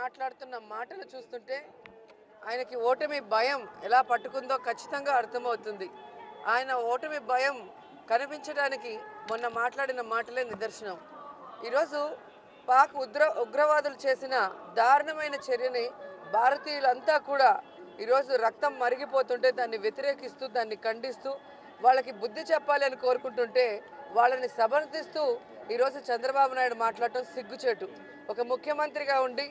మాట్లాడుతున్న మాటలు చూస్తుంటే ఆయనకి ఓటమి భయం ఎలా పట్టుకుందో ఖచ్చితంగా అర్థమవుతుంది. ఆయన ఓటమి భయం కనిపించడానికి మొన్న మాట్లాడిన మాటలే నిదర్శనం. ఈరోజు పాక్ ఉగ్రవాదులు చేసిన దారుణమైన చర్యని భారతీయులంతా కూడా ఈరోజు రక్తం మరిగిపోతుంటే దాన్ని వ్యతిరేకిస్తూ దాన్ని ఖండిస్తూ వాళ్ళకి బుద్ధి చెప్పాలి అని కోరుకుంటుంటే వాళ్ళని సమర్థిస్తూ ఈరోజు చంద్రబాబు నాయుడు మాట్లాడటం సిగ్గుచేటు. ఒక ముఖ్యమంత్రిగా ఉండి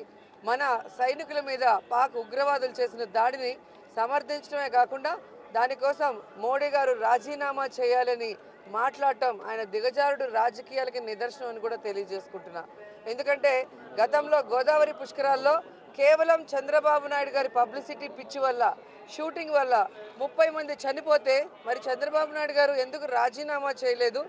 మన సైనికుల మీద పాక్ ఉగ్రవాదులు చేసిన దాడిని సమర్థించడమే కాకుండా దానికోసం మోడీ గారు రాజీనామా చేయాలని మాట్లాడటం ఆయన దిగజారుడు రాజకీయాలకి నిదర్శనం అని కూడా తెలియజేసుకుంటున్నా. ఎందుకంటే గతంలో గోదావరి పుష్కరాల్లో కేవలం చంద్రబాబు నాయుడు గారి పబ్లిసిటీ పిచ్చి వల్ల షూటింగ్ వల్ల 30 మంది చనిపోతే మరి చంద్రబాబు నాయుడు గారు ఎందుకు రాజీనామా చేయలేదు,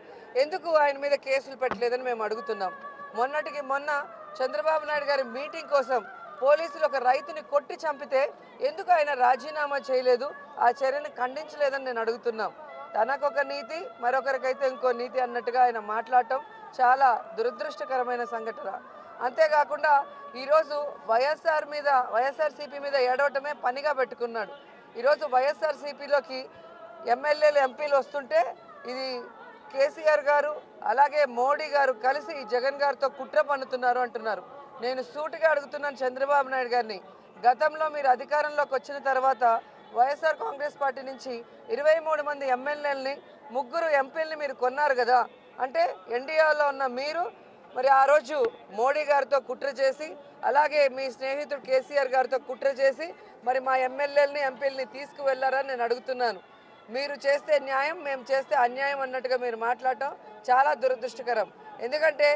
ఎందుకు ఆయన మీద కేసులు పెట్టలేదని మేము అడుగుతున్నాం. మొన్నటికి మొన్న చంద్రబాబు నాయుడు గారి మీటింగ్ కోసం పోలీసులు ఒక రైతుని కొట్టి చంపితే ఎందుకు ఆయన రాజీనామా చేయలేదు, ఆ చర్యను ఖండించలేదని నేను అడుగుతున్నాం. తనకొక నీతి మరొకరికైతే ఇంకో నీతి అన్నట్టుగా ఆయన మాట్లాడటం చాలా దురదృష్టకరమైన సంఘటన. అంతేకాకుండా ఈరోజు వైఎస్ఆర్సీపీ మీద ఏడవటమే పనిగా పెట్టుకున్నాడు. ఈరోజు వైఎస్ఆర్సీపీలోకి ఎమ్మెల్యేలు ఎంపీలు వస్తుంటే ఇది కేసీఆర్ గారు అలాగే మోడీ గారు కలిసి జగన్ గారితో కుట్ర పన్నుతున్నారు అంటున్నారు. నేను సూటిగా అడుగుతున్నాను చంద్రబాబు నాయుడు గారిని, గతంలో మీరు అధికారంలోకి వచ్చిన తర్వాత వైఎస్ఆర్ కాంగ్రెస్ పార్టీ నుంచి 23 మంది ఎమ్మెల్యేలని 3 ఎంపీలని మీరు కొన్నారు కదా. అంటే ఎన్డీఏలో ఉన్న మీరు మరి ఆ రోజు మోడీ గారితో కుట్ర చేసి అలాగే మీ స్నేహితుడు కేసీఆర్ గారితో కుట్ర చేసి మరి మా ఎమ్మెల్యేలని ఎంపీలని తీసుకువెళ్లారని నేను అడుగుతున్నాను. మీరు చేస్తే న్యాయం, మేము చేస్తే అన్యాయం అన్నట్టుగా మీరు మాట్లాడటం చాలా దురదృష్టకరం. ఎందుకంటే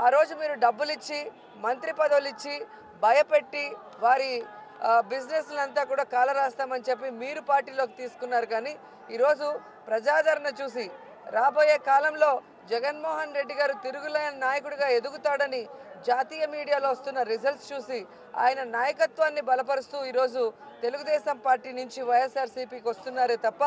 ఆ రోజు మీరు డబ్బులు ఇచ్చి మంత్రి పదవులు ఇచ్చి భయపెట్టి వారి బిజినెస్లంతా కూడా కాలరాస్తామని చెప్పి మీరు పార్టీలోకి తీసుకున్నారు. కానీ ఈరోజు ప్రజాదరణ చూసి రాబోయే కాలంలో జగన్మోహన్ రెడ్డి గారు తిరుగులేని నాయకుడిగా ఎదుగుతాడని జాతీయ మీడియాలో వస్తున్న రిజల్ట్స్ చూసి ఆయన నాయకత్వాన్ని బలపరుస్తూ ఈరోజు తెలుగుదేశం పార్టీ నుంచి వైఎస్ఆర్సీపీకి వస్తున్నారే తప్ప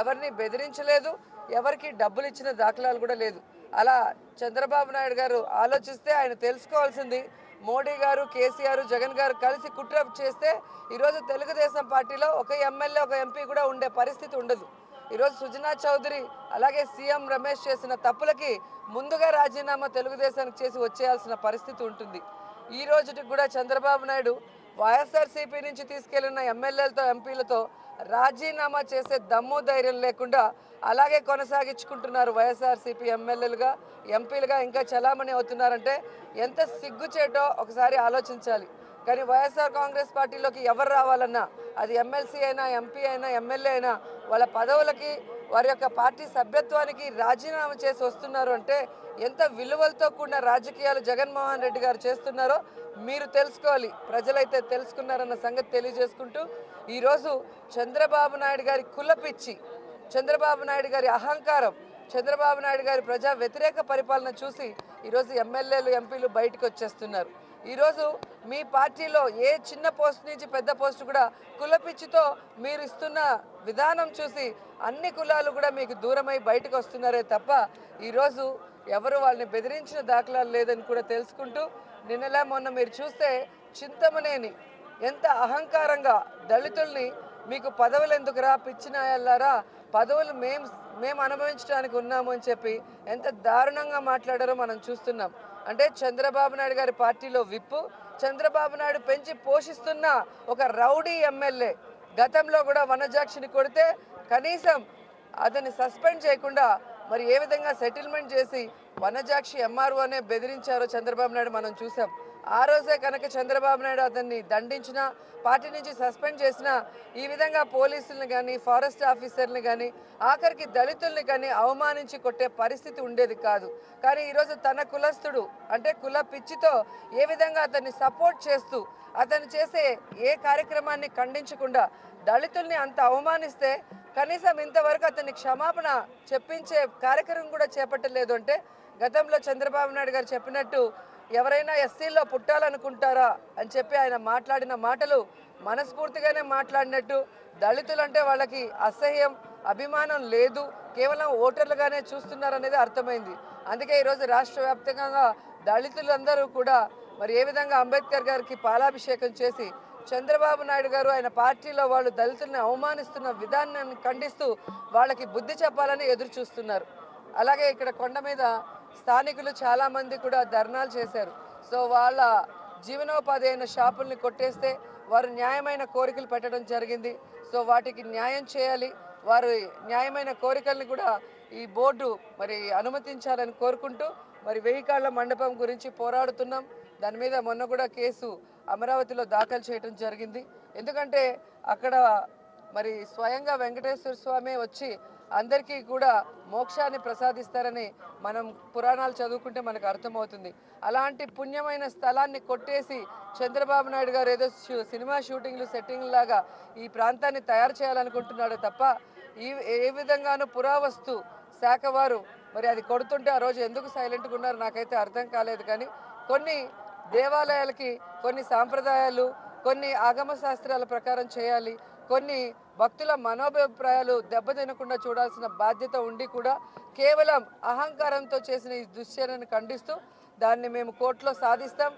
ఎవరిని బెదిరించలేదు, ఎవరికి డబ్బులు ఇచ్చిన దాఖలాలు కూడా లేదు. అలా చంద్రబాబు నాయుడు గారు ఆలోచిస్తే ఆయన తెలుసుకోవాల్సింది మోడీ గారు కేసీఆర్ జగన్ గారు కలిసి కుట్ర చేస్తే ఈరోజు తెలుగుదేశం పార్టీలో ఒక ఎమ్మెల్యే ఒక ఎంపీ కూడా ఉండే పరిస్థితి ఉండదు. ఈరోజు సుజనా చౌదరి అలాగే సీఎం రమేష్ చేసిన తప్పులకి ముందుగా రాజీనామా తెలుగుదేశానికి చేసి వచ్చేయాల్సిన పరిస్థితి ఉంటుంది. ఈ రోజుకి కూడా చంద్రబాబు నాయుడు వైఎస్ఆర్సీపీ నుంచి తీసుకెళ్లిన ఎమ్మెల్యేలతో ఎంపీలతో రాజీనామా చేసే దమ్ము ధైర్యం లేకుండా అలాగే కొనసాగించుకుంటున్నారు. వైఎస్ఆర్సీపీ ఎమ్మెల్యేలుగా ఎంపీలుగా ఇంకా చలామణి అవుతున్నారంటే ఎంత సిగ్గుచేటో ఒకసారి ఆలోచించాలి. కానీ వైఎస్ఆర్ కాంగ్రెస్ పార్టీలోకి ఎవరు రావాలన్నా అది ఎమ్మెల్సీ అయినా ఎంపీ అయినా ఎమ్మెల్యే అయినా వాళ్ళ పదవులకి వారి యొక్క పార్టీ సభ్యత్వానికి రాజీనామా చేసి వస్తున్నారు అంటే ఎంత విలువలతో కూడిన రాజకీయాలు జగన్మోహన్ రెడ్డి గారు చేస్తున్నారో మీరు తెలుసుకోవాలి. ప్రజలైతే తెలుసుకున్నారన్న సంగతి తెలియజేసుకుంటూ ఈరోజు చంద్రబాబు నాయుడు గారి కులపిచ్చి, చంద్రబాబు నాయుడు గారి అహంకారం, చంద్రబాబు నాయుడు గారి ప్రజా వ్యతిరేక పరిపాలన చూసి ఈరోజు ఎమ్మెల్యేలు ఎంపీలు బయటకు వచ్చేస్తున్నారు. ఈరోజు మీ పార్టీలో ఏ చిన్న పోస్ట్ నుంచి పెద్ద పోస్ట్ కూడా కులపిచ్చితో మీరు ఇస్తున్న విధానం చూసి అన్ని కులాలు కూడా మీకు దూరమై బయటకు వస్తున్నారే తప్ప ఈరోజు ఎవరు వాళ్ళని బెదిరించిన దాఖలాలు లేదని కూడా తెలుసుకుంటూ నిన్నలా మొన్న మీరు చూస్తే చింతమనేని ఎంత అహంకారంగా దళితుల్ని మీకు పదవులు ఎందుకురా పిచ్చినాయల్లారా, పదవులు మేము అనుభవించడానికి ఉన్నాము అని చెప్పి ఎంత దారుణంగా మాట్లాడారో మనం చూస్తున్నాం. అంటే చంద్రబాబు నాయుడు గారి పార్టీలో విప్పు, చంద్రబాబు నాయుడు పెంచి పోషిస్తున్న ఒక రౌడీ ఎమ్మెల్యే గతంలో కూడా వనజాక్షిని కొడితే కనీసం అతన్ని సస్పెండ్ చేయకుండా మరి ఏ విధంగా సెటిల్మెంట్ చేసి వనజాక్షి ఎంఆర్ఓనే బెదిరించారో చంద్రబాబు నాయుడు మనం చూసాం. ఆ రోజే కనుక చంద్రబాబు నాయుడు అతన్ని దండించినా పార్టీ నుంచి సస్పెండ్ చేసినా ఈ విధంగా పోలీసుల్ని కానీ ఫారెస్ట్ ఆఫీసర్ని కానీ ఆఖరికి దళితుల్ని కానీ అవమానించి కొట్టే పరిస్థితి ఉండేది కాదు. కానీ ఈరోజు తన కులస్తుడు అంటే కుల పిచ్చితో ఏ విధంగా అతన్ని సపోర్ట్ చేస్తూ అతను చేసే ఏ కార్యక్రమాన్ని ఖండించకుండా దళితుల్ని అంత అవమానిస్తే కనీసం ఇంతవరకు అతన్ని క్షమాపణ చెప్పించే కార్యక్రమం కూడా చేపట్టలేదు. అంటే గతంలో చంద్రబాబు నాయుడు గారు చెప్పినట్టు ఎవరైనా ఎస్సీల్లో పుట్టాలనుకుంటారా అని చెప్పి ఆయన మాట్లాడిన మాటలు మనస్ఫూర్తిగానే మాట్లాడినట్టు, దళితులంటే వాళ్ళకి అసహ్యం అభిమానం లేదు, కేవలం ఓటర్లుగానే చూస్తున్నారనేది అర్థమైంది. అందుకే ఈరోజు రాష్ట్ర వ్యాప్తంగా దళితులందరూ కూడా మరి ఏ విధంగా అంబేద్కర్ గారికి పాలాభిషేకం చేసి చంద్రబాబు నాయుడు గారు ఆయన పార్టీలో వాళ్ళు దళితుల్ని అవమానిస్తున్న విధానాన్ని ఖండిస్తూ వాళ్ళకి బుద్ధి చెప్పాలని ఎదురు చూస్తున్నారు. అలాగే ఇక్కడ కొండ మీద స్థానికులు చాలామంది కూడా ధర్నాలు చేశారు. సో వాళ్ళ జీవనోపాధి అయిన షాపుల్ని కొట్టేస్తే వారు న్యాయమైన కోరికలు పెట్టడం జరిగింది. సో వాటికి న్యాయం చేయాలి, వారు న్యాయమైన కోరికల్ని కూడా ఈ బోర్డు మరి అనుమతించాలని కోరుకుంటూ మరి 1000 కాళ్ళ మండపం గురించి పోరాడుతున్నాం. దాని మీద మొన్న కూడా కేసు అమరావతిలో దాఖలు చేయడం జరిగింది. ఎందుకంటే అక్కడ మరి స్వయంగా వెంకటేశ్వర స్వామి వచ్చి అందరికీ కూడా మోక్షాన్ని ప్రసాదిస్తారని మనం పురాణాలు చదువుకుంటే మనకు అర్థమవుతుంది. అలాంటి పుణ్యమైన స్థలాన్ని కొట్టేసి చంద్రబాబు నాయుడు గారు ఏదో సినిమా షూటింగ్లు సెట్టింగ్ లాగా ఈ ప్రాంతాన్ని తయారు చేయాలనుకుంటున్నాడు తప్ప ఏ విధంగానూ పురావస్తు శాఖ వారు మరి అది కొడుతుంటే ఆ రోజు ఎందుకు సైలెంట్గా ఉన్నారు నాకైతే అర్థం కాలేదు. కానీ కొన్ని దేవాలయాలకి కొన్ని సాంప్రదాయాలు, కొన్ని ఆగమ శాస్త్రాల ప్రకారం చేయాలి, కొన్ని భక్తుల మనోభిప్రాయాలు దెబ్బతినకుండా చూడాల్సిన బాధ్యత ఉండి కూడా కేవలం అహంకారంతో చేసిన ఈ దుశ్చర్యను ఖండిస్తూ దాన్ని మేము కోర్టులో సాధిస్తాం.